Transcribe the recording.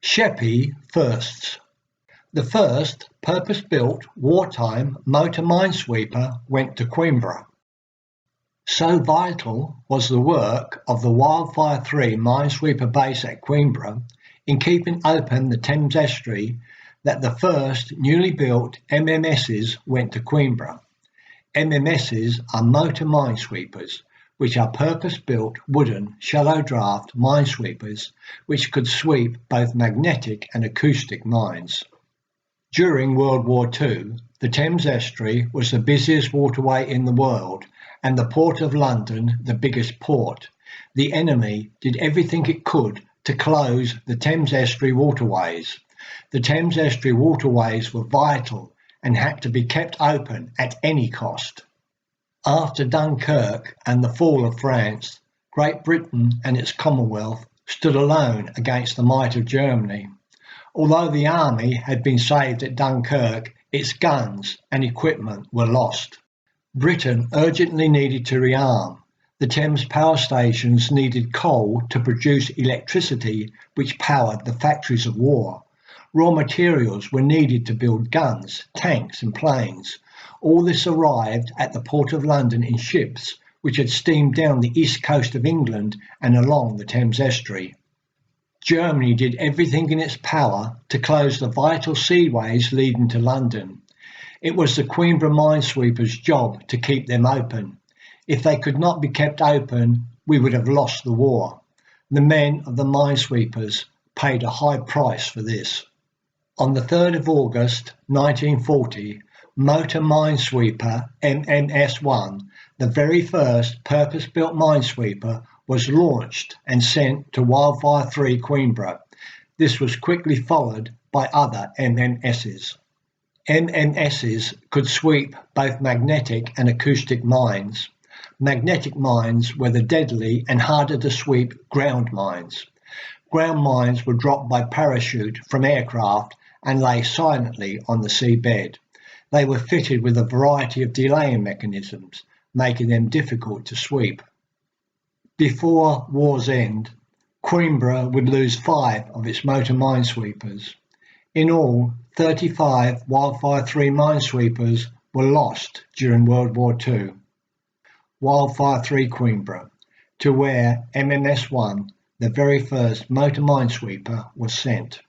Sheppey firsts. The first purpose-built wartime motor minesweeper went to Queenborough. So vital was the work of the Wildfire III minesweeper base at Queenborough in keeping open the Thames Estuary that the first newly built MMSs went to Queenborough. MMSs are motor minesweepers, which are purpose-built wooden shallow draft minesweepers which could sweep both magnetic and acoustic mines. During World War II, the Thames Estuary was the busiest waterway in the world and the Port of London the biggest port. The enemy did everything it could to close the Thames Estuary waterways. The Thames Estuary waterways were vital and had to be kept open at any cost. After Dunkirk and the fall of France, Great Britain and its Commonwealth stood alone against the might of Germany. Although the army had been saved at Dunkirk, its guns and equipment were lost. Britain urgently needed to rearm. The Thames power stations needed coal to produce electricity which powered the factories of war. Raw materials were needed to build guns, tanks and planes. All this arrived at the Port of London in ships which had steamed down the east coast of England and along the Thames Estuary. Germany did everything in its power to close the vital seaways leading to London. It was the Queenborough minesweepers' job to keep them open. If they could not be kept open, we would have lost the war. The men of the minesweepers paid a high price for this. On the 3rd of August 1940, motor minesweeper MMS-1, the very first purpose-built minesweeper, was launched and sent to Wildfire III Queenborough. This was quickly followed by other MMSs. MMSs could sweep both magnetic and acoustic mines. Magnetic mines were the deadly and harder to sweep ground mines. Ground mines were dropped by parachute from aircraft and lay silently on the seabed. They were fitted with a variety of delaying mechanisms, making them difficult to sweep. Before war's end, Queenborough would lose 5 of its motor minesweepers. In all, 35 Wildfire III minesweepers were lost during World War II. Wildfire III Queenborough, to where MMS-1, the very first motor minesweeper, was sent.